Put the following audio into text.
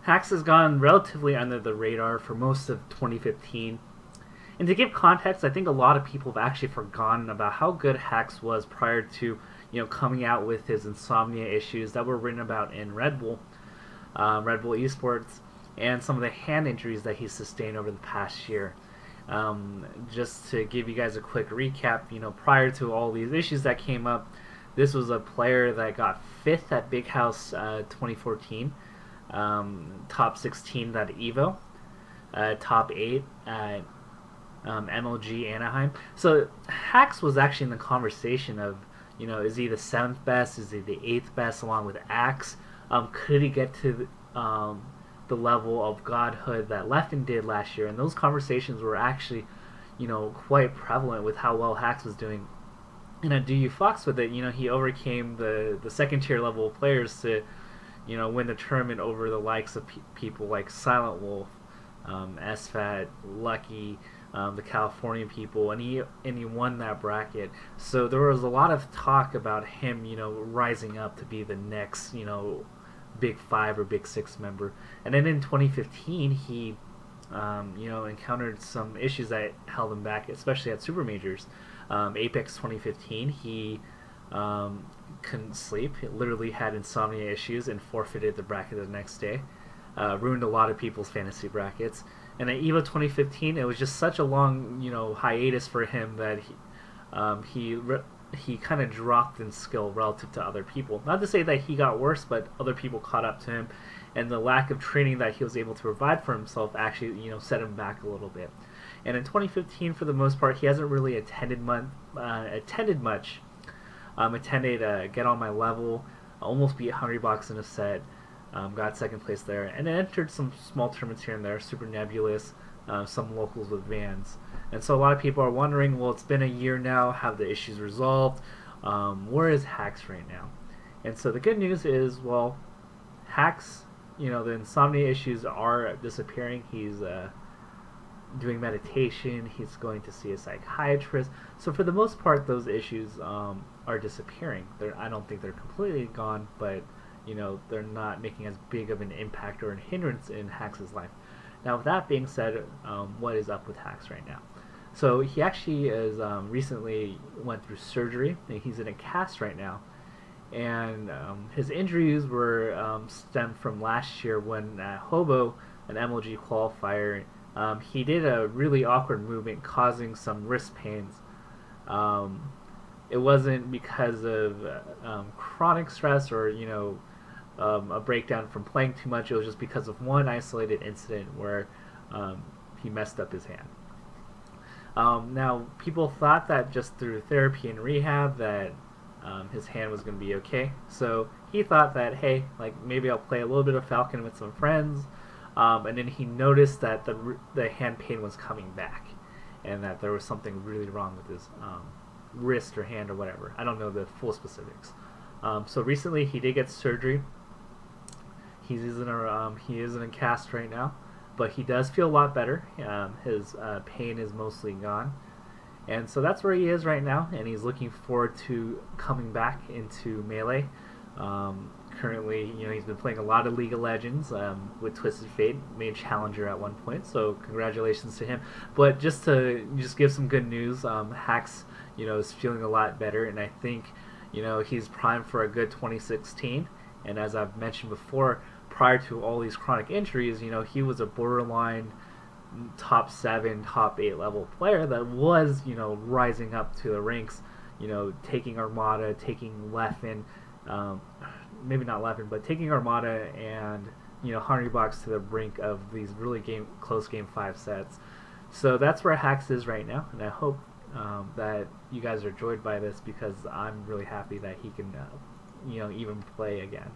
Hax has gone relatively under the radar for most of 2015. And to give context, I think a lot of people have actually forgotten about how good Hax was prior to, coming out with his insomnia issues that were written about in Red Bull Esports, and some of the hand injuries that he sustained over the past year. Just to give you guys a quick recap, prior to all these issues that came up, this was a player that got 5th at Big House 2014, top 16 at Evo, top 8 at MLG Anaheim. So Hax was actually in the conversation of, is he the 7th best? Is he the 8th best along with Axe? Could he get to the level of godhood that Leffen did last year? And those conversations were actually, quite prevalent with how well Hax was doing. And Do You Fox with it, he overcame the second tier level players to, win the tournament over the likes of people like Silent Wolf, SFAT, Lucky, the Californian people, and he won that bracket. So there was a lot of talk about him, rising up to be the next, Big 5 or Big 6 member. And then in 2015, he, encountered some issues that held him back, especially at Super Majors. Apex 2015, he couldn't sleep. He literally had insomnia issues and forfeited the bracket the next day. Ruined a lot of people's fantasy brackets. And at EVO 2015, it was just such a long, hiatus for him that he kind of dropped in skill relative to other people. Not to say that he got worse, but other people caught up to him, and the lack of training that he was able to provide for himself actually, set him back a little bit. And in 2015, for the most part, he hasn't really attended much. Attended Get On My Level, almost beat Hungrybox in a set. Got second place there, and entered some small tournaments here and there, Super Nebulous, some locals with Vans. And so a lot of people are wondering, well, it's been a year now, have the issues resolved? Where is Hax right now? And so the good news is, well, Hax, the insomnia issues are disappearing. He's doing meditation, he's going to see a psychiatrist. So for the most part, those issues are disappearing. I don't think they're completely gone, but they're not making as big of an impact or a hindrance in Hax's life. Now, with that being said, what is up with Hax right now? So he actually is recently went through surgery, and he's in a cast right now. And his injuries were stemmed from last year when at Hobo, an MLG qualifier, he did a really awkward movement causing some wrist pains. It wasn't because of chronic stress or a breakdown from playing too much. It was just because of one isolated incident where he messed up his hand. Now, people thought that just through therapy and rehab that his hand was going to be okay. So he thought that, hey, maybe I'll play a little bit of Falcon with some friends. And then he noticed that the hand pain was coming back, and that there was something really wrong with his wrist or hand or whatever. I don't know the full specifics. So recently he did get surgery. He is in a cast right now, but he does feel a lot better. His pain is mostly gone, and so that's where he is right now. And he's looking forward to coming back into Melee. Currently, he's been playing a lot of League of Legends with Twisted Fate, made Challenger at one point, so congratulations to him. But just to give some good news, Hax, is feeling a lot better, and I think, he's primed for a good 2016. And as I've mentioned before, prior to all these chronic injuries, he was a borderline top 7, top 8 level player that was, rising up to the ranks, taking Armada, taking Leffen, maybe not Leffen, but taking Armada and Hungrybox to the brink of these really close game 5 sets. So that's where Hax is right now, and I hope that you guys are joyed by this, because I'm really happy that he can even play again.